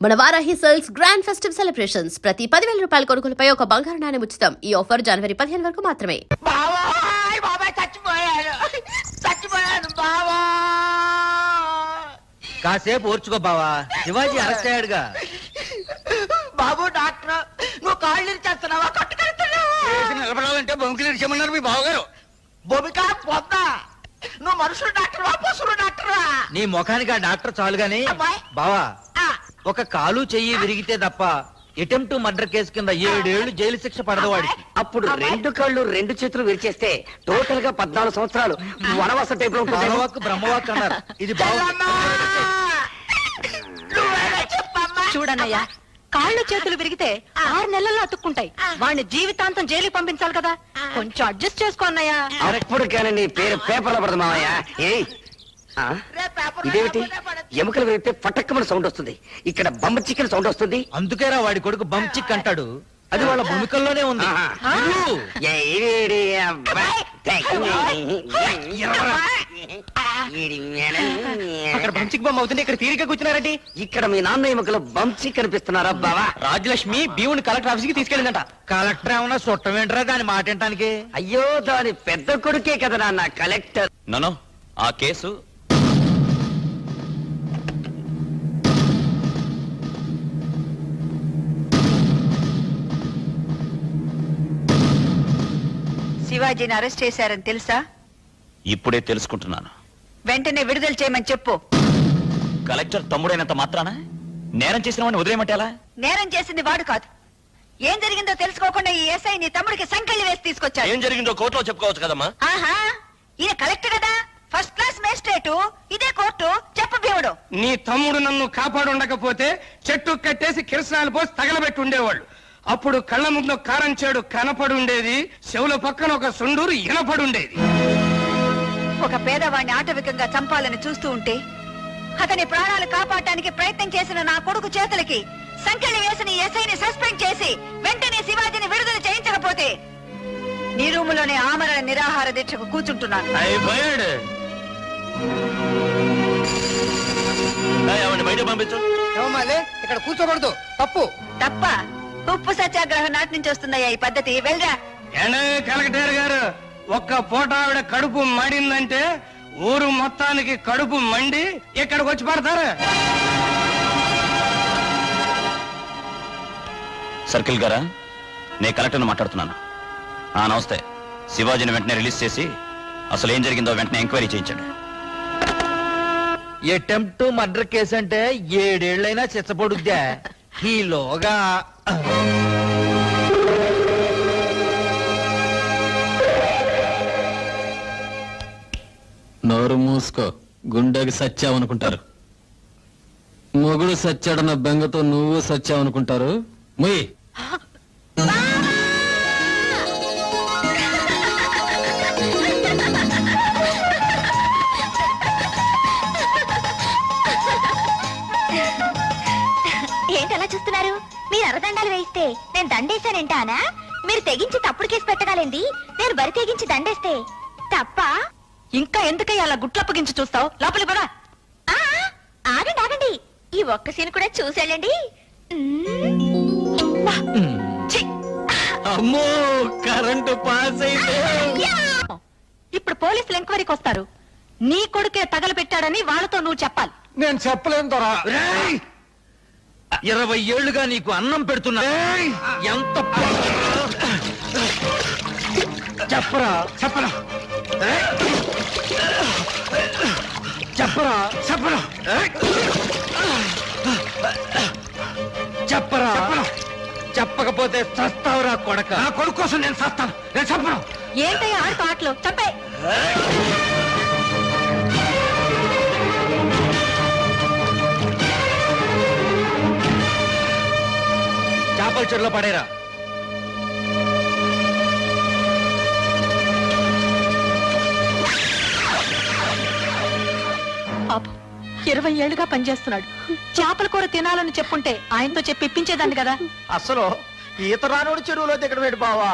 మన Varahi sales grand festive celebrations ప్రతి 10,000 రూపాయల కొనుగోలుపై ఒక బంగారు నాణెం ఉచితం. ఈ ఆఫర్ జనవరి 15 వరకు మాత్రమే. కాసేపు ఓర్చుకో బావా, శివాజీ అరెస్ట్ అయ్యాడుగా. బాబు డాక్టర్, నువ్వు కాళ్ళు ఇచ్చేస్తున్నావా? నిలబడాలంటే బొంకిలు ఇచ్చేయమన్నారు మీ బావగారు. భూమిక పోతా, నువ్వు మనుషులు డాక్టర్వా పశువులు డాక్టర్వా? నీ ముఖానికి ఆ డాక్టర్ చాలు గాని అమ్మాయి. బావా, ఆ, ఒక కాలు చెయ్యి విరిగితే తప్ప అటెంప్ట్ మర్డర్ కేసు కింద 7 ఏళ్లు జైలు శిక్ష పడదు వాడికి. అప్పుడు 2 కాళ్ళు 2 చేతులు విరిచేస్తే టోటల్ గా 14 సంవత్సరాలు వనవాస టైప్ లో ఉంటుంది. బావవాక్ బ్రహ్మవాక్ అన్నారు. ఇది బావ. చెల్లమ్మా! నువ్వేనా చెప్పమ్మా? చూడన్నయ్యా, కాళ్ళు చేతులు విరిగితే 6 నెలల్లో అతుక్కుంటాయి. వాడిని జీవితాంతం జైలుకి పంపించాలి కదా, కొంచెం అడ్జస్ట్ చేసుకో అన్నయ్యా. అప్పుడు కానీ నీ పేరు పేపర్లో పడదు మామయ్య. ఏయ్ ఆ? రేపు పేపర్ ఇదేమిటి? రాయకపోతే పడదు. ఎముకలు విరిగితే పటక్కమని సౌండ్ వస్తుంది, ఇక్కడ బొమ్మ చికెన్ సౌండ్ వస్తుంది. అందుకేరా వాడి కొడుకు బంచిక్ అంటాడు. అది వాళ్ళ భూమికల్లోనే ఉంది. ఆహా. ఇల్లు. ఏడి అబ్బా. అక్కడ బంచిక్ బొమ్మ అవుతుంది, ఇక్కడ తీరిక కూర్చున్నారండి. ఇక్కడ మీ నాన్న ఎముకలు బంచి కనిపిస్తున్నారా బావా? రాజలక్ష్మి బివుని కలెక్టర్ ఆఫీస్ కి తీసుకెళ్ళిందంట. కలెక్టర్ ఏమన్నా చుట్టం ఏంట్రా దాని మాట వినటానికి? అయ్యో, దాని పెద్ద కొడుకే కదా నాన్న కలెక్టర్. నన్ను ఆ కేసు శివాజీని అరెస్ట్ చేశారని తెలుసా? ఇప్పుడే తెలుసుకుంటున్నాను. వెంటనే విడుదల చేయమని చెప్పు. కలెక్టర్ తమ్ముడైనంత మాత్రాన నేరం చేసిన వాడిని వదిలేయమంటే ఎలా? నేరం చేసింది వాడు కాదు. ఏం జరిగిందో తెలుసుకోకుండా ఈ ఎస్ఐ నీ తమ్ముడికి సంకెళ్ళి వేసి తీసుకొచ్చాడు. ఏం జరిగిందో కోర్టులో చెప్పుకోవచ్చు కదమ్మా. ఆహా, ఈయన కలెక్టర్ కదా, ఫస్ట్ క్లాస్ మేజిస్ట్రేటు. ఇదే కోర్టు, చెప్పు భీముడు. నీ తమ్ముడు నన్ను కాపాడుండకపోతే చెట్టు కట్టేసి కిరసనాలు పోసి తగలబెట్టి ఉండేవాళ్ళు. అప్పుడు కళ్ళ ముందు కారం చేడు కనపడి ఉండేది, చెవుల పక్కన ఒక సుండూరు ఇనపడి ఉండేది. ఒక పేదవాడిని ఆటవికంగా చంపాలని చూస్తూ ఉంటే అతని ప్రాణాలు కాపాడటానికి ప్రయత్నం చేసిన నా కొడుకు చేతులకి సంకెళ్ళి వేసిన ఎస్ఐని సస్పెండ్ చేసి వెంటనే శివాజీని విడుదల చేయించకపోతే నీ రూములోనే ఆమరణ నిరాహార దీక్షకు కూర్చుంటున్నాను. అయిపోయాడు. ఎవరిని బయట పంపించు. ఇక్కడ కూర్చోకూడదు, తప్పు. తప్ప ఉప్పు సత్యాగ్రహం నాటి నుంచి వస్తుందయ్యా ఈ పద్ధతి. వెళ్ళరా. ఏండే కలెక్టర్ గారు, ఒక్క పూట ఆవిడ కడుపు మండిందంటే ఊరు మొత్తానికి కడుపు మండి ఇక్కడికి వచ్చి పడతారు. సర్కిల్ గారా, నేను కలెక్టర్ని మాట్లాడుతున్నాను. నమస్తే. శివాజీని వెంటనే రిలీజ్ చేసి అసలు ఏం జరిగిందో వెంటనే ఎంక్వైరీ చేయించండి. అటెంప్ట్ మర్డర్ కేసు అంటే 7 ఏళ్ళైనా శిక్షపడుద్దా? ఈలోగా నోరు మూసుకో, గుండెకి సచ్చావనుకుంటారు. మొగుడు సచ్చాడన్న బెంగతో నువ్వు సచ్చావనుకుంటారు. ముయ్ ఏంటలా చూస్తున్నారు? మీరు అరదండాలు వేయిస్తే నేను దండేశానంటానా? మీరు తెగించి తప్పుడు కేసు పెట్టగలండి, నేను బరి తెగించి దండేస్తే తప్ప? ఇంకా ఎందుకయ్యా అలా గుట్లప్పగించి చూస్తావు? లోపలి పడా. ఆగండి ఆగండి, ఈ ఒక్క సీన్ కూడా చూసేళ్ళండి. అమ్మో, కరెంటు పాస్ అయితే ఇప్పుడు పోలీసులు ఎంక్వైరీకి వస్తారు. నీ కొడుకే తగలబెట్టాడని వాళ్ళతో నువ్వు చెప్పాలి. నేను చెప్పలేను దొరా. 20 ఏళ్లుగా నీకు అన్నం పెడుతున్నా. ఎంత చెప్పరా చెప్పరా చెప్పరా చెప్పరా చెప్పరా చెప్పకపోతే చస్తావురా కొడక. నా కొడుకు కోసం నేను చేస్తాను, నేను చెప్పను. ఏంటయ్యా ఆడుతూ ఆటలు? చంపే. చేపల చెరులో పడేరా. పాపం 20 ఏళ్లుగా పనిచేస్తున్నాడు. చేపల కూర తినాలని చెప్పుంటే ఆయనతో చెప్పి ఇప్పించేదాన్ని కదా. అసలు ఈత రానుడు చెరువులో దిగడం ఏంటి బావా?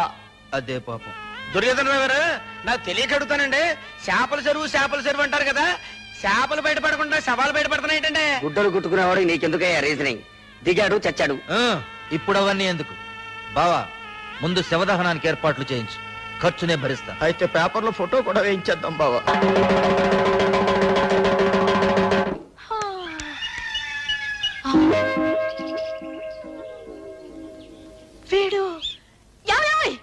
అదే పాపం. దుర్యోధన గారు, నాకు తెలియక అడుగుతానండి. చేపల చెరువు అంటారు కదా, చేపలు బయటపడకుండా శవాలు బయటపడుతున్నాయి ఏంటంటే? గుడ్డలు కుట్టుకునేవాడు నీకెందుకయ్యా రీజనింగ్? దిగాడు చచ్చాడు. ఇప్పుడు అవన్నీ ఎందుకు బావా, ముందు శవదహనానికి ఏర్పాట్లు చేయించు, ఖర్చునే భరిస్తా. అయితే పేపర్లో ఫోటో కూడా వేయించేద్దాం బావా. వీడు యావయాయ్!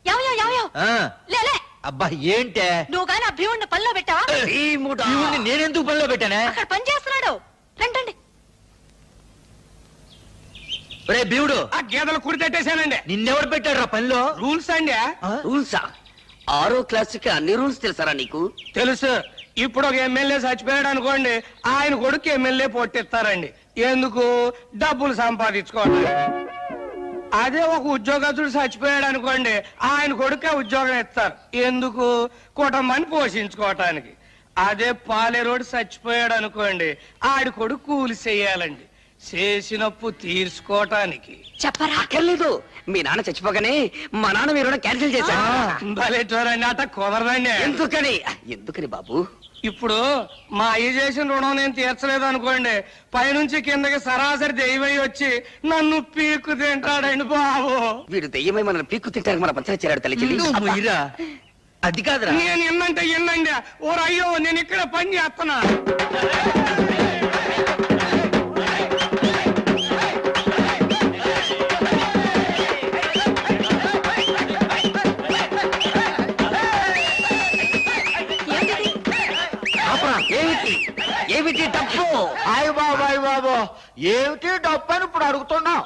యావయాయ్, యావయాయ్! ఆ, లేలే, అబ్బా ఏంటే నువ్వు గాని ఆ భీముడిని పనిలో పెట్టావా? భీముడా! ఇవన్నీ నేనెందుకు పనిలో పెట్టానే? అక్కడ పని చేస్తున్నాడు. రండి. రే భీముడు, ఆ గేదెలు కుడి తట్టేశానండి. నిన్నెవడు పెట్టాడు రా పనిలో? రూల్స్ అండి. రూల్సా? 6వ క్లాసుకి అన్ని రూల్స్ తెలుసారా నీకు? తెలుసు. ఇప్పుడు ఒక ఎమ్మెల్యే చచ్చిపోయాడు అనుకోండి, ఆయన కొడుకు ఎమ్మెల్యే పొట్టిస్తారండి. ఎందుకు? డబ్బులు సంపాదించుకోవడానికి. అదే ఒక ఉద్యోగస్తుడు చచ్చిపోయాడు అనుకోండి, ఆయన కొడుకే ఉద్యోగం ఇస్తారు. ఎందుకు? కుటుంబాన్ని పోషించుకోవటానికి. అదే పాలేరోడు చచ్చిపోయాడు అనుకోండి, ఆడి కొడుకు కూలి చెయ్యాలండి, చేసినప్పు తీర్చుకోవటానికి. చెప్పరా? అక్కర్లేదు, మీ నాన్న చచ్చిపోగానే మా నాన్న మీరు క్యాన్సిల్ చేశారు. భలేటోరండి, అట కుదరదండి. ఎందుకని బాబు? ఇప్పుడు మా అయ్య చేసిన రుణం నేను తీర్చలేదు అనుకోండి, పైనుంచి కిందకి సరాసరి దెయ్యమై వచ్చి నన్ను పీక్కు తింటాడండి బాబు. వీడు దెయ్యమై మన పీక్కు తింటారు, మన పచ్చడి చేరాడు తల్లి. నువ్వు మొయ్యిరా. అది కాదురా. నేను ఎన్నంటే ఎన్నండి. ఓ అయ్యో, నేను ఇక్కడ పని చేస్తున్నా. ఏమిటి డప్పు? అయ్య బాబు ఏమిటి డప్పు అని ఇప్పుడు అడుగుతున్నావు?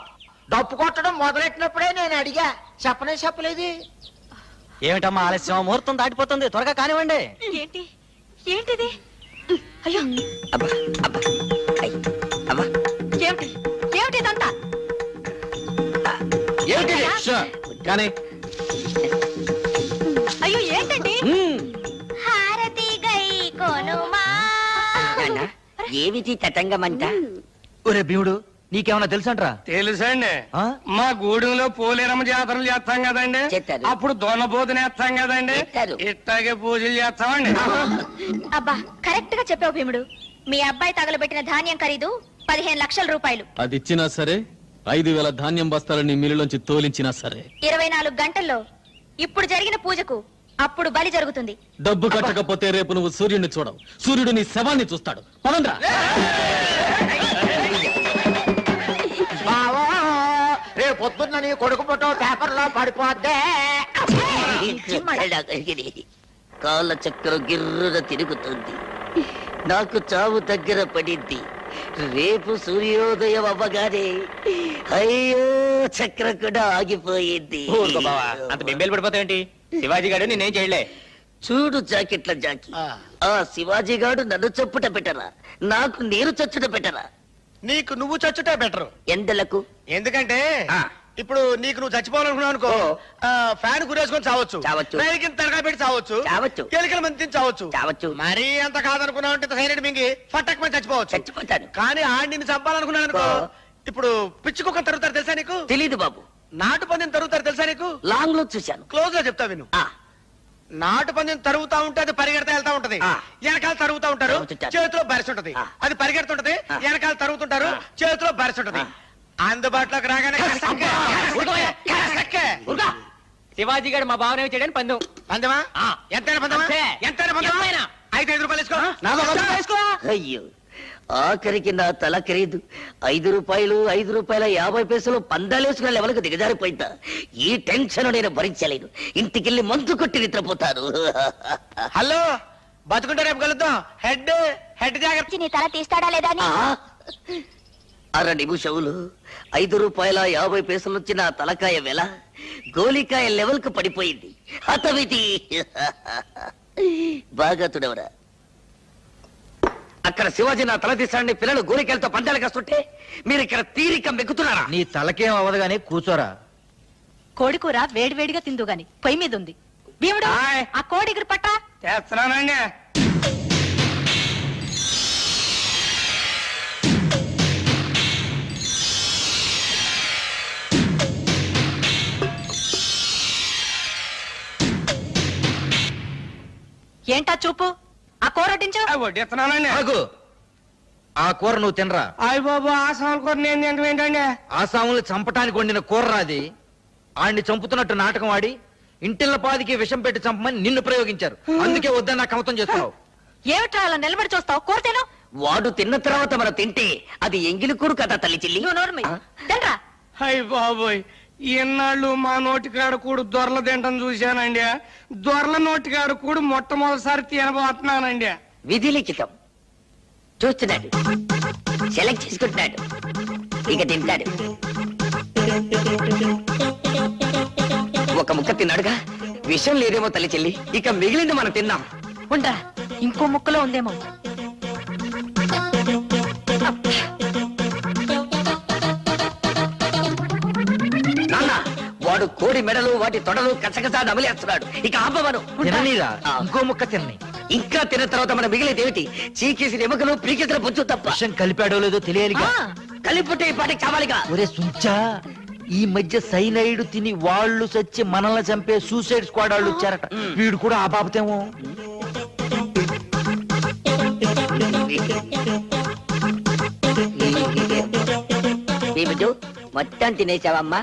డప్పు కొట్టడం మొదలెట్టినప్పుడే నేను అడిగా, చెప్పలేదు. ఏమిటమ్మా ఆలస్యం? ముహూర్తం దాటిపోతుంది, త్వరగా కానివ్వండి. ఏంటి? ఏంటిది? అయ్యో, అబ్బా అబ్బా ఐ, అబ్బా ఏమిటి? ఏమిటి ఇదంతా? ఏమిటి? కానీ అయ్యో, ఏంటండి? హారతి గై కొనుమా. నాన్న, ఏమిటి తతంగమంట? ఒరే భీముడు, నీకేమన్నా తెలుసంట్రా? తెలుసండి. ఆ? మా గూడెంలో పోలేరమ్మ జాతరలు చేస్తాం కదండి, చేస్తారు. అప్పుడు దొన్నపోతుని వేస్తాం కదండి, చేస్తారు. ఇట్టాగే పూజలు చేస్తామండి. అబ్బా, కరెక్ట్ గా చెప్పావు భీముడు. మీ అబ్బాయి తగలబెట్టిన ధాన్యం ఖరీదు 15 లక్షల రూపాయలు. అది ఇచ్చినా సరే, 5,000 ధాన్యం బస్తాలని మిల్లులోంచి తోలించినా సరే, 24 గంటల్లో ఇప్పుడు జరిగిన పూజకు అప్పుడు బలి జరుగుతుంది. డబ్బు కట్టకపోతే రేపు నువ్వు సూర్యుడిని చూడవు, సూర్యుడు నీ శవాన్ని చూస్తాడు. పదండ్రా. బావా, రేపు పొద్దున్న నీ కొడుకు ఫోటో పేపర్లో పడిపోద్దే. కాళ్ళ చక్రం గిర్రుగా తిరుగుతుంది. నాకు చావు దగ్గర పడింది. రేపు సూర్యోదయం అవ్వగానే అయ్యో చక్రం కూడా ఆగిపోయింది. అంత బింబేలు పడిపోతావేంటి? శివాజీ గారు నేనేం చేయలే. చూడు జాకెట్ల జాకి, ఆ శివాజీ గాడు నన్ను చొప్పుట పెట్టరా, నాకు నేను చచ్చుట పెట్టరా? నీకు నువ్వు చచ్చుటే బెటర్. ఎండలకు ఎందుకంటే ఆ. ఇప్పుడు నీకు నువ్వు చచ్చిపోవాలనుకున్నావు అనుకో, ఫ్యాన్ గురేసుకొని చావచ్చు, చావచ్చు. రైలు కింద తరగా పెట్టి చావచ్చు, చావచ్చు. ఎలికల మంది తిని చావచ్చు. చావచ్చు. మరీ అంత కాదనుకున్నావు అంటే సైలెంట్ మింగి ఫట్టక్ మంది చచ్చిపోవచ్చు. చచ్చిపోతాను. కానీ ఆడి నిన్ను చంపాలనుకున్నాను అనుకో, ఇప్పుడు పిచ్చి కుక్క తరుగుతారు తెలుసా నీకు? తెలీదు బాబు. నాటు పందిని తరుగుతారు తెలుసా నీకు? లాంగ్ లో చూశాను. క్లోజ్ గా చెప్తా విను. ఆ, నాటు పందిని తరుగుతా ఉంటే అది పరిగెడతా వెళ్తా ఉంటది, ఆ. వెనకాల తరుగుతా ఉంటారు, తరుగుతుంటారు. చేతిలో బరిసి ఉంటది. ఆ. అది పరిగెడుతుంటది, ఆ. వెనకాల తరుగుతుంటారు, ఆ. చేతిలో బరిసి ఉంటది. ఆ. అందుబాటులోకి రాగానే శివాజీ గారు మా భావన చేయడానికి పందెం. పందమా? ఎంతైనా పందమా? అంతే. ఎంతైనా పందమా? ఎంతైనా. 5 రూపాయలు వేసుకో. నాకు ఒక రూపాయి వేసుకో. అయ్యో, ఆఖరికి నా తల ఖరీదు 5 రూపాయలు, 5 రూపాయల 50 పైసలు పందాలేసుకునే లెవెల్కు దిగజారిపోయిందా? ఈ టెన్షన్ నేను భరించలేను. ఇంటికెళ్ళి మందు కొట్టి నిద్రపోతాను. హలో, బతుకుంటే రేపు కలుద్దాం. హెడ్ జాగ్రత్త. నీ తల తీస్తాడా లేదా అని. ఆ, అర నిమిషములు 5 రూపాయల 50 పైసలు వచ్చి నా తలకాయ వెల గోలికాయ లెవెల్ కు పడిపోయింది. హతవిధి. బాగా తుడవరా. అక్కడ శివాజీ నా తల తీసాడని పిల్లలు గోలికాయలతో పందాలు కాస్తుంటే మీరు ఇక్కడ తీరిక మెక్కుతున్నారా? నీ తలకేం అవ్వదు గానీ కూర్చోరా. కోడికూర వేడివేడిగా తిందు గాని పొయ్యి మీద ఉంది. భీముడు, ఆయ్. ఆ కోడి ఎగురు పట్టా. చేస్తున్నానండి. ఏంటా చూపు? ఆ కూర వడ్డించు. వడ్డిస్తున్నానండి. ఆగు. ఆ కూర నువ్వు తినరా. అయ్య బాబు ఆసాలు కూర నేను తినడం ఏంటండి? ఆసాముల్ని చంపటానికి వండిన కూర రాది. ఆడిని చంపుతున్నట్టు నాటకం ఆడి ఇంటిల్ల పాదికి విషం పెట్టి చంపమని నిన్ను ప్రయోగించారు. అందుకే వద్దని నాకు కమతం చేస్తున్నావు. ఏమిట్రా అలా నిలబడి చూస్తావు? కూర తిను. వాడు తిన్న తర్వాత మనం తింటే అది ఎంగిలి కూడు కదా తల్లి చెల్లి. నువ్వు నోరు మూయి. తినరా. అయ్య బాబోయ్, ఇన్నాళ్ళు మా నోటికాడ కూడు దొరల తింటం చూశానండి. దొరల నోటికాడ కూడు మొట్టమొదటిసారి తినబోతున్నానండి. విధి లిఖితం. చూస్తున్నాడు, సెలెక్ట్ చేసుకుంటున్నాడు, ఇక తింటాడు. ఒక ముక్క తిన్నాడుగా, విషయం లేదేమో తల్లి చెల్లి. ఇక మిగిలింది మనం తిన్నాం. ఉండరా, ఇంకో ముక్కలో ఉందేమో. నాన్న, వాడు కోడి మెడలు వాటి తొడలు కచ్చకచ్చా నమిలేస్తున్నాడు. ఇక ఆపమను. తిననీరా, ఇంకో ముక్క తినని. ఇంకా తిన్న తర్వాత మన మిగిలేదేమిటి? చీకేసిన ఎముకలు పీకేసిన బొచ్చు తప్ప. విషం కలిపాడో లేదో తెలియాలిగా. కలిపుట్టే ఈ పాటికి చావాలిగా. ఒరే సుంచా, ఈ మధ్య సైనైడ్ తిని వాళ్ళు చచ్చి మనల్ని చంపే సూసైడ్ స్క్వాడ్ వాళ్ళు వచ్చారట. వీడు కూడా ఆ బాబతేమో. మొత్తం తినేశావమ్మా.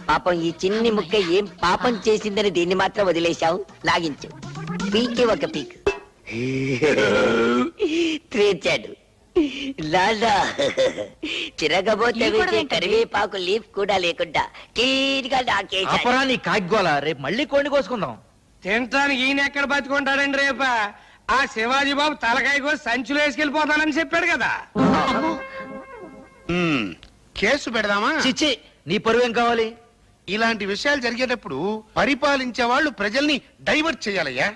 పాపం ఈ చిన్ని ముక్క ఏం పాపం చేసిందని దీన్ని మాత్రం వదిలేశావు. లాగించు, పీకి ఒక పీక్ తీర్చాడు. లాలా తిరగబోతే కరివేపాకు లీఫ్ కూడా లేకుండా క్లీన్ గా నాకేశాడు. అపరా నీ కాగ్గోలా, రేపు మళ్ళీ కోడిని కోసుకుందాం. తినటానికి ఈయన ఎక్కడ బతుకుంటాడండి రేప? ఆ శివాజీ బాబు తలకాయ కోసి సంచులో వేసుకెళ్ళిపోతానని చెప్పాడు కదా. కేసు పెడదామా? చిచ్చి, నీ పరువేం కావాలి? ఇలాంటి విషయాలు జరిగేటప్పుడు పరిపాలించే వాళ్ళు ప్రజల్ని డైవర్ట్ చేయాలయ్యా.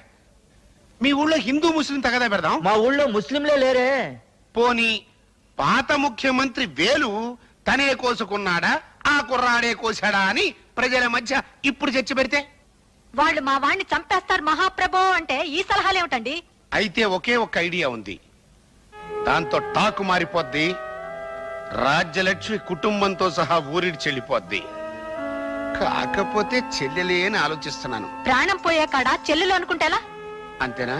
మీ ఊళ్ళో హిందూ ముస్లిం తగదా పెడదాం. మా ఊళ్ళో ముస్లింలే లేరే. పోనీ పాత ముఖ్యమంత్రి వేలు తనే కోసుకున్నాడా ఆ కుర్రాడే కోసాడా అని ప్రజల మధ్య ఇప్పుడు చర్చ పెడితే? వాళ్ళు మా వాణ్ణి చంపేస్తారు మహాప్రభో అంటే ఈ సలహాలేమిటండి? అయితే ఒకే ఒక్క ఐడియా ఉంది. దాంతో టాకు మారిపోద్ది. రాజ్యలక్ష్మి కుటుంబంతో సహా ఊరిడి చెల్లిపోద్ది. కాకపోతే చెల్లెలే అని ఆలోచిస్తున్నాను. ప్రాణం పోయే కాడ చెల్లెలు అనుకుంటేలా? అంతేనా?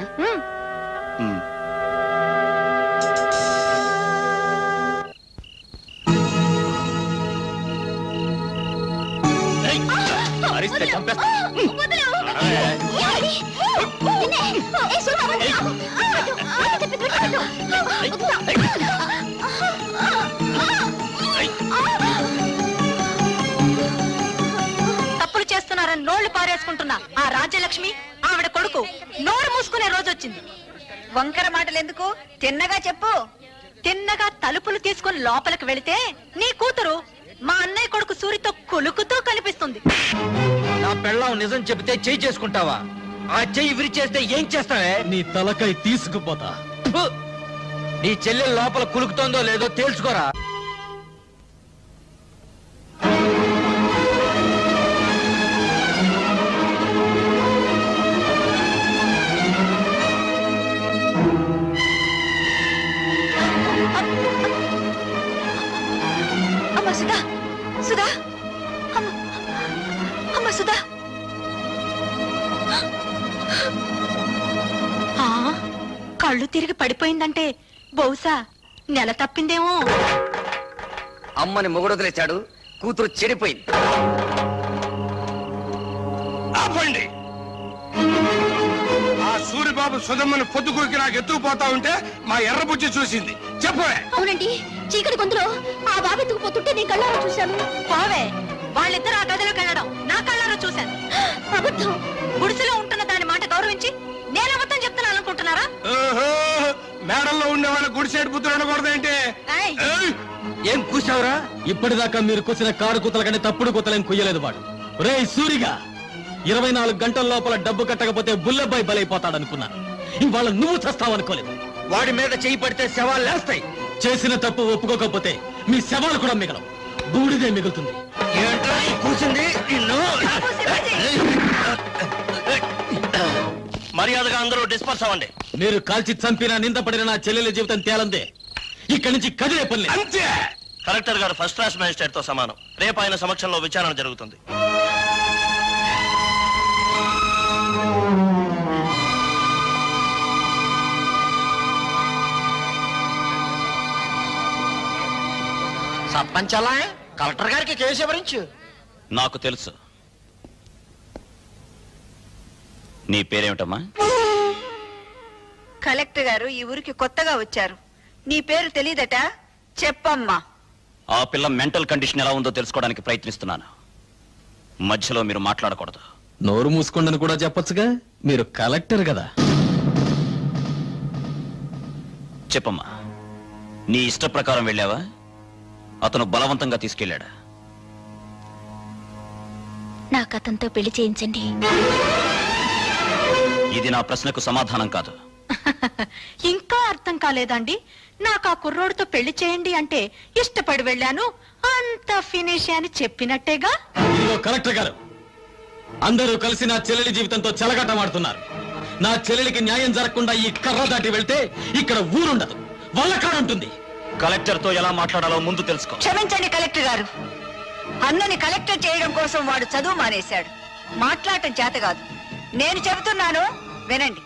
తప్పులు చేస్తున్నారని నోళ్లు పారేసుకుంటున్నా ఆ రాజ్యలక్ష్మి ఆవిడ కొడుకు నోరు మూసుకునే రోజు వచ్చింది. వంకర మాటలు ఎందుకు? తిన్నగా చెప్పు. తిన్నగా తలుపులు తీసుకుని లోపలికి వెళితే నీ కూతురు మా అన్నయ్య కొడుకు సూరితో కొలుకుతూ కనిపిస్తుంది. నా పెళ్ళాం నిజం చెబితే చెయ్యి చేసుకుంటావా? ఆ చెయ్యి విరిచేస్తే ఏం చేస్తావే? నీ తలకాయ తీసుకుపోతా. ఫు! నీ చెల్లెలు లోపల కులుకుతోందో లేదో తేల్చుకోరా. అమ్మ సుధా, సుధా, అమ్మ సుధా. కళ్ళు తిరిగి పడిపోయిందంటే బహుశా నెల తప్పిందేమో. అమ్మని మొగుడొదిలేశాడు, కూతురు చెడిపోయింది. ఆపండి. ఆ సూరిబాబు సుధమ్మని పొద్దుకూరికి నాకు ఎత్తుకుపోతా ఉంటే మా ఎర్రబుజ్జి చూసింది. చెప్పవే. అవునండి, చీకటి గొంతులో ఆ బాబు ఎత్తుకుపోతుంటే నేను కళ్ళారా చూశాను. పోవే, వాళ్ళిద్దరు ఆ గదిలోకి వెళ్ళడం నా కళ్ళారా చూశాను. అబద్ధం. గుడిసెలో ఉంటున్న దాని మాట గౌరవించి నేను అబద్ధం చెప్తున్నాను అనుకుంటున్నారా? మేడల్లో ఉండే వాళ్ళ గుడిసేడు బుద్ధులు ఉండకూడదేంటి? ఏం కూసావురా? ఇప్పటిదాకా మీరు కూసిన కారు కూతల కంటే తప్పుడు కూతలేం కుయ్యలేదు వాడు. రే సూరిగా, 24 గంటల లోపల డబ్బు కట్టకపోతే బుల్లబ్బాయి బలైపోతాడనుకున్నాను. ఇవాళ నువ్వు చస్తావనుకోలేదు. వాడి మీద చెయ్యి పడితే శవాలు లేస్తాయి. చేసిన తప్పు ఒప్పుకోకపోతే మీ శవాలు కూడా మిగలవు, బూడిదే మిగులుతుంది. ఏంట్రా ఈ కూసింది? నిన్ను మర్యాదగా అందరూ డిస్పర్స్ అవ్వండి. మీరు కాల్చి చంపిన నిందపడిన నా చెల్లెల జీవితం తేలందే. ఇక్కడి నుంచి కదిలే పని లేదు. అంతే. కలెక్టర్ గారు ఫస్ట్ క్లాస్ మేజిస్ట్రేట్ తో సమానం. రేపు ఆయన సమక్షంలో విచారణ జరుగుతుంది. సర్పంచ్ అలా కలెక్టర్ గారికి కేసు వివరించు. నాకు తెలుసు. నీ పేరేమిటమ్మా? కలెక్టర్ గారు ఈ ఊరికి కొత్తగా వచ్చారు. నీ పేరు తెలీదట, చెప్పమ్మా. ఆ పిల్ల మెంటల్ కండిషన్ ఎలా ఉందో తెలుసుకోవడానికి ప్రయత్నిస్తున్నాను. మధ్యలో మీరు మాట్లాడకూడదు. నోరు మూసుకోండని కూడా చెప్పొచ్చుగా, మీరు కలెక్టర్ కదా. చెప్పమ్మా, నీ ఇష్ట ప్రకారం వెళ్ళావా? అతను బలవంతంగా తీసుకెళ్ళాడా? నాకు అతనితో పెళ్లి చేయించండి. ఇది నా ప్రశ్నకు సమాధానం కాదు. ఇంకా అర్థం కాలేదండి. నాకు ఆ కుర్రోడితో పెళ్లి చేయండి అంటే ఇష్టపడి వెళ్ళాను, అంత ఫినిష్ అని చెప్పినట్టేగా. ఇదిగో కలెక్టర్ గారు, అందరూ కలిసి నా చెల్లెలి జీవితంతో చెలగాటమాడుతున్నారు. నా చెల్లెలికి న్యాయం జరగకుండా ఈ కర్ర దాటి వెళ్తే ఇక్కడ ఊరుండదు, వల్లకాడుంటుంది. కలెక్టర్ తో ఎలా మాట్లాడాలో ముందు తెలుసుకో. క్షమించండి కలెక్టర్ గారు, అన్నని కలెక్టర్ చేయడం కోసం వాడు చదువు మానేశాడు. మాట్లాడటం చేత కాదు. నేను చెబుతున్నాను వినండి.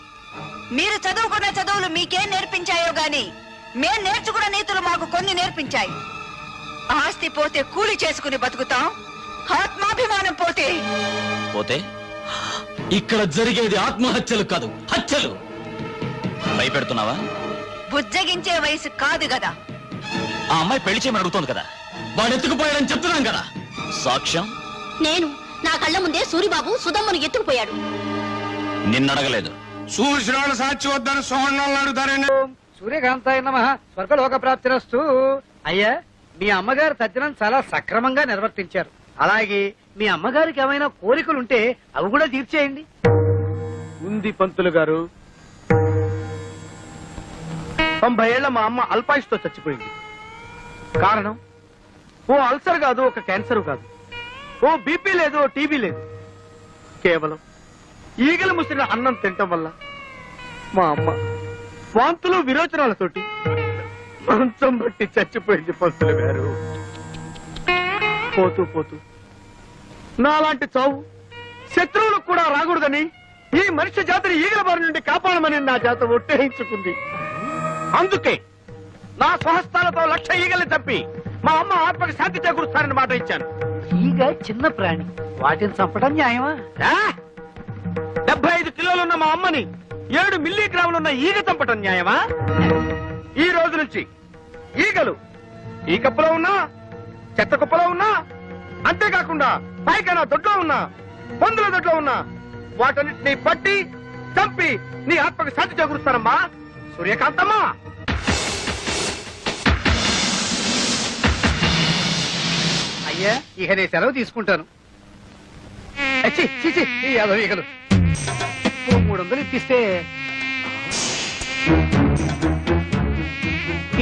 మీరు చదువుకున్న చదువులు మీకేం నేర్పించాయో గాని మేం నేర్చుకున్న నీతులు మాకు కొన్ని నేర్పించాయి. ఆస్తి పోతే కూలి చేసుకుని బతుకుతాం, ఆత్మాభిమానం పోతే పోతే ఇక్కడ జరిగేది ఆత్మహత్యలు కాదు, హత్యలు. భయపెడుతున్నావా? బుజ్జగించే వయసు కాదు కదా. ఆ అమ్మాయి పెళ్లి చేయమని అడుగుతోంది కదా. వాడు ఎత్తుకుపోయాడని చెప్తున్నాం కదా. సాక్ష్యం? నేను నా కళ్ళ ముందే సూరిబాబు సుధమ్మను ఎత్తుకుపోయాడు. నిన్నడగలేదు. చూసిన సాక్షి వద్దని సోహన్ అడుగుతారండి. సూర్యకాంతాయ నమః, స్వర్గలోక ప్రాప్తిరస్తు. అయ్యా, మీ అమ్మగారు తద్దినం చాలా సక్రమంగా నిర్వర్తించారు. అలాగే మీ అమ్మగారికి ఏమైనా కోరికలుంటే అవి కూడా తీర్చేయండి. ఉంది పంతులు గారు. 90 ఏళ్ల మా అమ్మ అల్పాయుష్తో చచ్చిపోయింది. కారణం ఓ అల్సర్ కాదు, ఒక క్యాన్సర్ కాదు, ఓ బీపీ లేదు, ఓ టీబీ లేదు. కేవలం ఈగలు ముసిరిన అన్నం తినటం వల్ల మా అమ్మ వాంతులు విరోచనాలతోటి మంచం బట్టి చచ్చిపోయింది పంతులు గారు. పోతూ పోతూ నాలాంటి చావు శత్రువులకు కూడా రాకూడదని ఈ మనిషి జాతిని ఈగల బారి నుండి కాపాడమని నా చేత ఒట్టేయించుకుంది. అందుకే నా స్వహస్తాలతో 1,00,000 ఈగల్ని చంపి మా అమ్మ ఆత్మకి శాంతి చేకూరుస్తానని మాట ఇచ్చాను. ఈగ చిన్న ప్రాణి, వాటిని చంపడం న్యాయమా? 75 కిలోలున్న మా అమ్మని 7 మిల్లీగ్రాములున్న ఈగ చంపటం న్యాయమా? ఈ రోజు నుంచి ఈగలు ఈ కప్పులో ఉన్నా, చెత్త కుప్పలో ఉన్నా, అంతేకాకుండా పైకైనా దొడ్లో ఉన్నా, పందుల దొడ్లో ఉన్నా, వాటన్నిటిని పట్టి చంపి నీ ఆత్మకు శాంతి చేకూరుస్తానమ్మా సూర్యకాంతమ్మా. అయ్యా, ఇక నేను సెలవు తీసుకుంటాను. ఛీ, ఛీ, ఛీ, ఈ 50 ఈగలు 300 ఇప్పిస్తే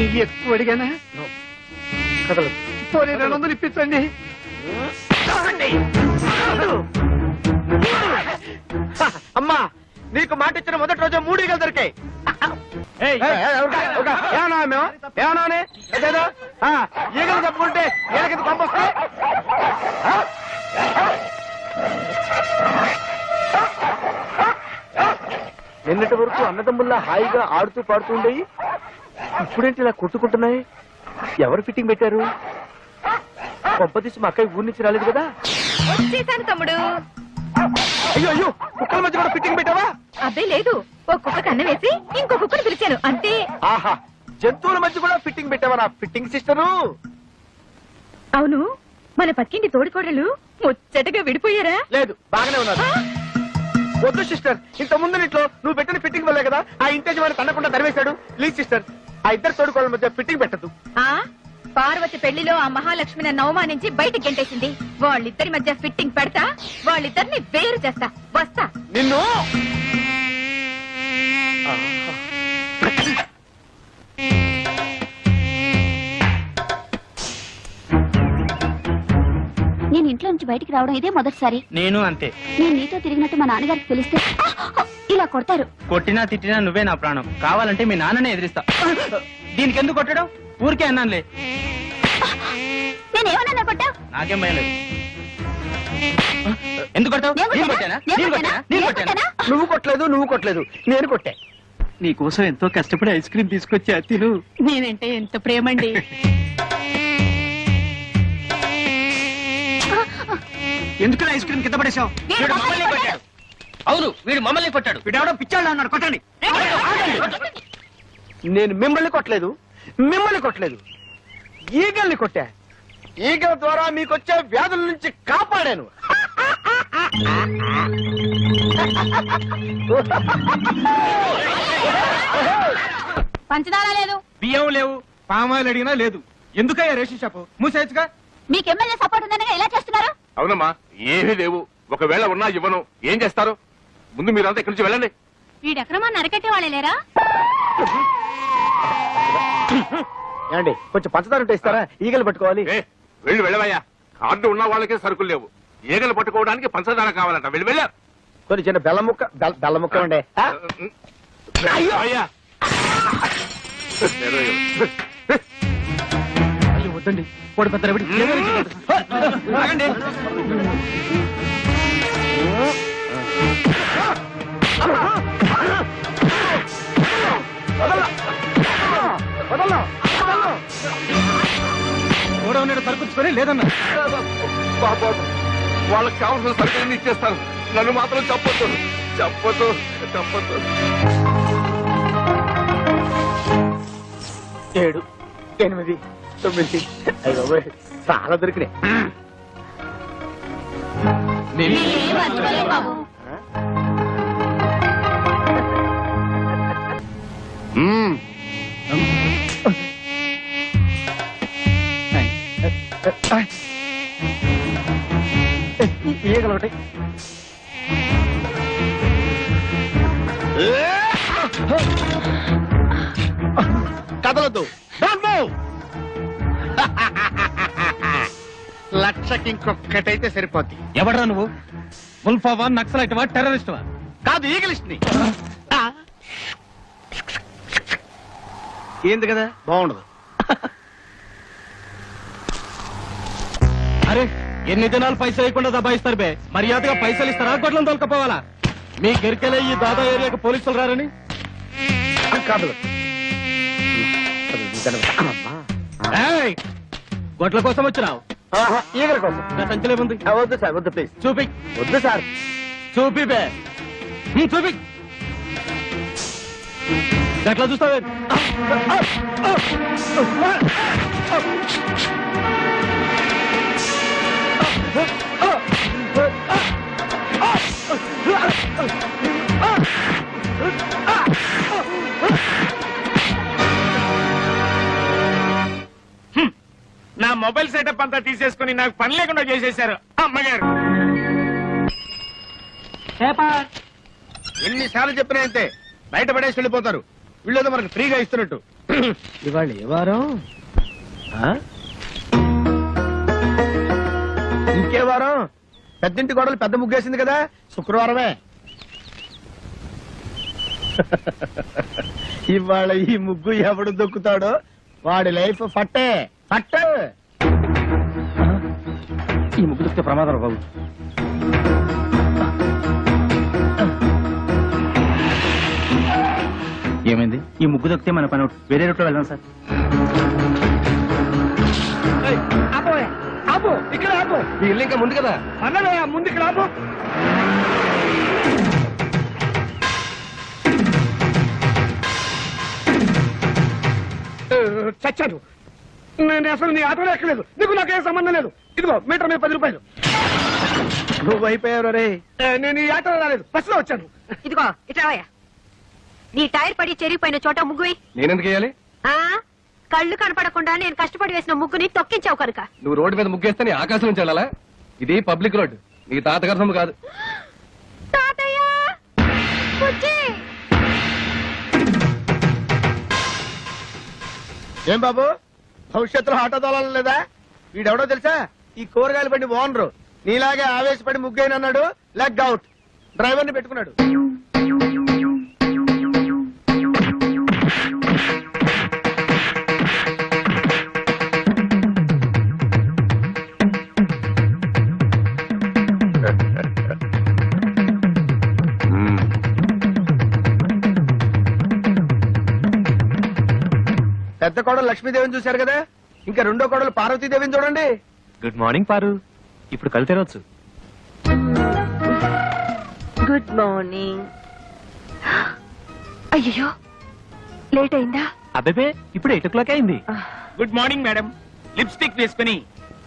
ఇవి ఎక్కువ అడిగానా? కదలదు. పోనీ 200 ఇప్పించండి. అమ్మా, నీకు మాట ఇచ్చిన మొదటి రోజు 3 ఈగలు దొరికాయి. ఈగలు తప్పుకుంటే ఈగలకి పంపొస్తాయి. నిన్నటి వరకు అన్నదమ్ముల్లా హాయిగా ఆడుతూ పాడుతూ ఉండేవి, ఇప్పుడేంటి ఇలా కొట్టుకుంటున్నాయి? ఎవరు ఫిట్టింగ్ పెట్టారు? కొంపతీసి మా అక్కయ్య ఊరి నుంచి రాలేదు కదా? వచ్చేసాను తమ్ముడు. అయ్యో అయ్యో, కుక్కల మధ్య కూడా ఫిట్టింగ్ పెట్టావా? అబ్బే లేదు, ఒక కుక్క కన్న వేసి ఇంకో కుక్కను పిలిచాను అంతే. ఆహా, జంతువుల మధ్య కూడా ఫిట్టింగ్ పెట్టావా నా ఫిట్టింగ్ సిస్టరు? అవును, మన పక్కింటి తోడికోడలు ముచ్చటగా విడిపోయారా? లేదు, బాగానే ఉన్నారు. వద్దు సిస్టర్, ఇంత ముందు ఇంట్లో నువ్వు పెట్టిన ఫిట్టింగ్ వల్లే కదా ఆ ఇంటి వాడిని తన్నకుండా తరివేశాడు. ప్లీజ్ సిస్టర్, ఆ ఇద్దరు తోడుకోళ్ళ మధ్య ఫిట్టింగ్ పెట్టదు. ఆ పార్వతి పెళ్లిలో ఆ మహాలక్ష్మి నన్ను అవమానించి బయటికి గెంటేసింది. వాళ్ళిద్దరి మధ్య ఫిట్టింగ్ పెడతా, వాళ్ళిద్దరిని వేరు చేస్తా. వస్తా. నిన్ను నేను ఇంట్లో నుంచి బయటికి రావడం ఇదే మొదటిసారి. నేను అంతే. నేను నీతో తిరిగినట్టు మా నాన్నగారికి తెలిస్తే ఇలా కొడతారు. కొట్టినా తిట్టినా నువ్వే నా ప్రాణం. కావాలంటే మీ నాన్ననే ఎదిరిస్తా. దీనికి ఎందుకు కొట్టడం? ఊరికే అన్నానులే. నేనేమన్నా కొట్టా? నాకేం భయం లేదు. ఎందుకు కొట్టావు? నువ్వు కొట్టలేదు, నువ్వు కొట్టలేదు, నేను కొట్టా. నీకోసం ఎంతో కష్టపడి ఐస్ క్రీమ్ తీసుకొచ్చా, తిను. నేనంటే ఎంత ప్రేమండి. ఎందుకు ఐస్ క్రీమ్ కింద పడేశావు? వీడు మమ్మల్ని కొట్టాడు. అవును వీడు మమ్మల్ని కొట్టాడు. వీడెవడో పిచ్చాడు అన్నాడు, కొట్టండి. నేను మిమ్మల్ని కొట్టలేదు, మిమ్మల్ని కొట్టలేదు, ఈగల్ని కొట్టా. ఈగల ద్వారా మీకు వచ్చే వ్యాధుల నుంచి కాపాడాను. పంచదార లేదు, బియ్యం లేవు, పామాయిల్ అడిగినా లేదు. ఎందుకయ్యా రేషన్ షాపు మూసేయచ్చుగా? మీకు ఎమ్మెల్యే సపోర్ట్ ఉందనగా ఎలా చేస్తున్నారు? అవునమ్మా, ఏమీ లేవు. ఒకవేళ ఉన్నా ఇవ్వను. ఏం చేస్తారు? ముందు మీరంతా ఇక్కడి నుంచి వెళ్ళండి. వీడు ఎక్రమాన్ని అరకెట్టే వాళ్ళే లేరా? ఏమండి కొంచెం పంచదార ఉంటే ఇస్తారా? ఈగలు పట్టుకోవాలి. వెళ్ళవయ్యా. కార్డు ఉన్న వాళ్ళకే సరుకులు లేవు. ఈగలు పట్టుకోవడానికి పంచదార కావాలంట. వెళ్ళా. కొన్ని చిన్న బెల్ల ముక్క ఉండే. అయ్యా అయ్యో వద్దండి, పొడి పెద్ద గోడౌన్ సరుకుచ్చుకొని లేదన్నా. వాళ్ళకి కావాల్సిన సరుకులన్నీ ఇచ్చేస్తాను. నన్ను మాత్రం చెప్పొద్దు, చెప్పొద్దు, చెప్పొద్దు. 7, 8, 9 అయ్యో చాలా దొరికినాయి. ఈగలు ఒకటి. కదలొద్దు. లక్షకి ఇంకొక్కటైతే సరిపోద్ది. ఎవడరా నువ్వు? ముల్ఫావా, నక్సలైట్వా, టెర్రరిస్ట్వా? కాదు, ఈగలిస్ట్ ని. ఏంది కదా బాగుండదు. అరే ఎన్ని దినాలు పైసలు వేయకుండా దబాయిస్తారు బే. మర్యాదగా పైసలు ఇస్తారా, గొడ్లను తోలుకపోవాలా? మీ గెరికెలే ఈ దాదా ఏరియాకి పోలీసులు రారని? కాదు, ఏయ్, గొడ్ల కోసం వచ్చినావు? ఈగల కోసం. నా సంచలే ఉంది. వద్దు సార్, వద్దు ప్లీజ్. చూపి. వద్దు సార్. చూపి బే. చూపి. గట్లా చూస్తావే? నా మొబైల్ సెటప్ అంతా తీసేసుకుని నాకు పని లేకుండా చేసేశారు అమ్మగారు. ఎన్నిసార్లు చెప్పినా అంతే, బయట పడేసి వెళ్ళిపోతారు. వీళ్ళేదో మనకు ఫ్రీగా ఇస్తున్నట్టు. ఇవాళ ఏ వారం? ఇంకే వారం? పెద్దింటి గోడలు పెద్ద ముగ్గేసింది కదా, శుక్రవారమే. ఇవాళ ఈ ముగ్గు ఎవడు దొక్కుతాడో వాడి లైఫ్ ఫట్టే ఫట్టే. ఈ ముగ్గు దొక్కితే ప్రమాదం బాబు. ఏమైంది? ఈ ముగ్గు దొక్కితే మన పని వేరే రూట్లో వెళ్దాం సార్. ఆపు, ఇక్కడ ఆపు. ఈ ఇల్లు ఇంకా ముందు కదా. అన్నయ్య ముందు ఇక్కడ ఆపు. చచ్చాను. నేను అసలు నీ ఆటోలో ఎక్కలేదు. నీకు నాకేం సంబంధం లేదు. ఇదిగో మీటర్ మీద 10 రూపాయలు. నువ్వు అయిపోయావు రే. నేను ఈ ఆటోలో రాలేదు, బస్సులో వచ్చాను. ఇదిగో ఇట్రావయ్యా. నీ టైర్ పడి చెరిగిపోయిన చోట ముగ్గువి. నేనెందుకు వేయాలి? కళ్ళు కనపడకుండా నేను కష్టపడి వేసిన ముగ్గుని తొక్కించావు కనుక. నువ్వు రోడ్డు మీద ముగ్గేస్తే నీ ఆకాశం నుంచి వెళ్ళాలా? ఇది పబ్లిక్ రోడ్, నీ తాతగారి సొమ్ము కాదు. తాతయ్య, బుజ్జి. ఏం బాబు, భవిష్యత్తులో ఆటో తోలాలని లేదా? వీడెవడో తెలుసా? ఈ కూరగాయలు బండి ఓనరు. నీలాగే ఆవేశపడి ముగ్గైనన్నాడు, లెగ్ అవుట్. డ్రైవర్ని పెట్టుకున్నాడు. పెద్ద కోడలు లక్ష్మీదేవిని చూశారు కదా, ఇంకా రెండో కోడలు పార్వతీదేవిని చూడండి. గుడ్ మార్నింగ్ పారు. ఇప్పుడు కళ్ళు తెరవచ్చు. Good morning. అయ్యో లేట్ అయిందా? అబ్బే ఇప్పుడు 8 అయింది. Good morning madam. లిప్స్టిక్ వేసుకుని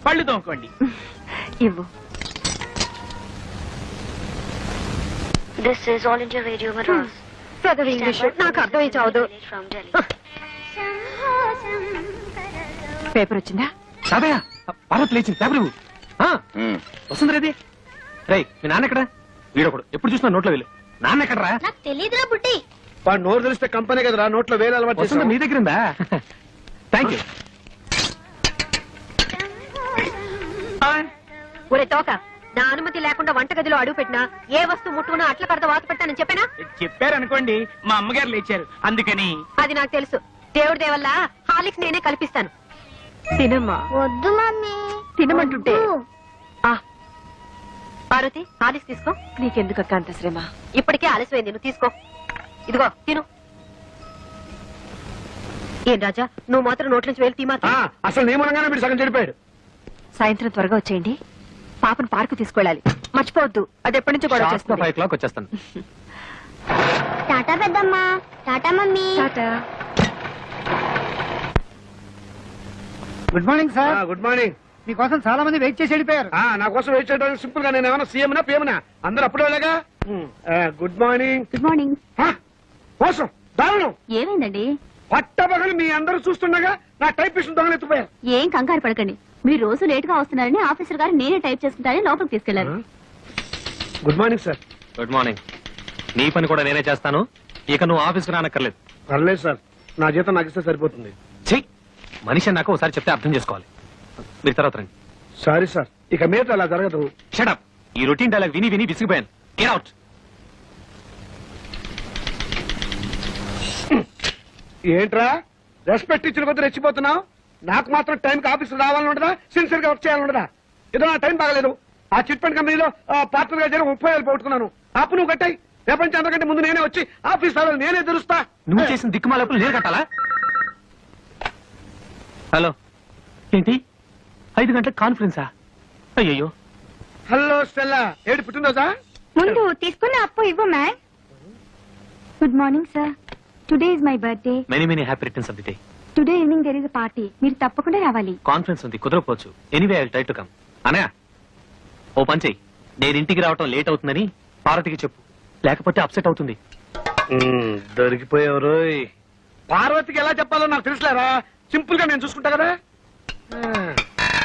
పళ్ళు తోముకోండి. ఇవ్వు. This is All India Radio Madras. చదువు ఇంగ్లీష్ నాకు అర్థమై చావదు. From Delhi. పేపర్ వచ్చిందా? సాబయ్య భారత్ లేచింది పేపర్ వస్తుంది రేది. రై మీ నాన్న ఎక్కడ? వీడొకడు ఎప్పుడు చూసినా నోట్లో వేలు. నాన్న ఎక్కడరా? నాకు తెలీదురా బుట్టి. వాడు నోరు తెలిస్తే కంపెనీ కదరా, నోట్లో వేలు అలవాటు వస్తుంది నీ దగ్గర ఉందా? Thank you. ఒరే తోక, నా అనుమతి లేకుండా వంటగదిలో అడుగు పెట్టినా ఏ వస్తువు ముట్టుకున్నా అట్ల కడత వాత పెట్టానని చెప్పానా? చెప్పారనుకోండి, మా అమ్మగారు లేచారు అందుకని. అది నాకు తెలుసు. దేవుడి దేవల్ల హాలిక్స్ నేనే కల్పిస్తాను. తినమ్మా. వద్దు మమ్మీ. తినమంటుంటే. ఆ పార్వతి, హాలిక్స్ తీసుకో. నీకెందుకు అక్క అంత శ్రమ? ఇప్పటికే ఆలస్యమైంది, నువ్వు తీసుకో. ఇదిగో తిను. ఏం రాజా, నువ్వు మాత్రం నోట్ల నుంచి వేలు తీమా. అసలు నియమనంగానే మీరు సగం చెడిపోయాడు. సాయంత్రం త్వరగా వచ్చేయండి. పాపను పార్కు తీసుకెళ్ళాలి, మర్చిపోవద్దు. అది ఎప్పటి నుంచో గొడవ చేస్తుంది. 5 o'clock వచ్చేస్తాను. టాటా పెద్దమ్మా. Tata mummy. Tata. Good morning sir. Good morning. మీకోసం చాలా మంది వెయిట్ చేసి వెళ్ళిపోయారు. నా కోసం వెయిట్ చేయడానికి సింపుల్ గా నేను ఏమైనా సీఎంనా పిఎంనా? అందరూ అప్పుడే వెళ్ళగా. Good morning. Good morning. కోసం దారుణం ఏమైందండి? పట్టబగలు మీ అందరూ చూస్తుండగా నా టైపిస్ట్ దొంగలెత్తిపోయారు. ఏం కంగారు పడకండి. మీరు రోజు లేట్ గా వస్తున్నారని ఆఫీసర్ గారు నేనే టైప్ చేసుకుంటారని లోపలికి తీసుకెళ్లారు. Good morning sir. Good morning. నీ పని కూడా నేనే చేస్తాను. ఇక నువ్వు ఆఫీస్కి రానక్కర్లేదు. పర్లేదు సార్, నా జీతం నాకు ఇస్తే సరిపోతుంది. చెయ్యి. మనిషి నాకు ఒకసారి చెప్తే అర్థం చేసుకోవాలి. మీరు తర్వాత రండి. సారీ సార్, ఇక మీద అలా జరగదు. షటప్. ఈ రొటీన్ డైలాగ్ విని విని విసిగిపోయాను. Get out. ఏంట్రా రెస్పెక్ట్ ఇచ్చిన కొద్ది రెచ్చిపోతున్నావు? నాకు మాత్రం టైంకి ఆఫీస్ రావాలని ఉండదా? సిన్సియర్ గా వర్క్ చేయాలని ఉండదా? ఏదో నా టైం బాగలేదు. ఆ చిట్ ఫండ్ కంపెనీలో పార్ట్నర్ గా చేరి 30,000 పోగొట్టుకున్నాను. అప్పు నువ్వు కట్టాయి. ప్రపంచం అందరికంటే ముందు నేనే వచ్చి ఆఫీస్ రావాలి, నేనే తెలుస్తా. నువ్వు చేసిన దిక్కుమాలప్పుడు నేను కట్టాలా? హలో, ఏంటి 5 గంటలకు కాన్ఫరెన్సా? అయ్యయ్యో. హలో స్టెల్లా, ఏడు పుట్టినరోజా? ముందు తీసుకున్న అప్పు ఇవ్వు ma'am. Good morning sir. Today is my birthday. Many many happy returns of the day. Today evening there is a party. మీరు తప్పకుండా రావాలి. కాన్ఫరెన్స్ ఉంది, కుదరకపోవచ్చు. Anyway I will try to come. Anaya, ఓ పని చెయ్యి. నేను ఇంటికి రావటం లేట్ అవుతుందని పార్వతికి చెప్పు, లేకపోతే అప్సెట్ అవుతుంది. దొరికిపోయావు. పార్వతికి ఎలా చెప్పాలో నాకు తెలుసులేరా. సింపుల్ గా నేను చూసుకుంటా కదా.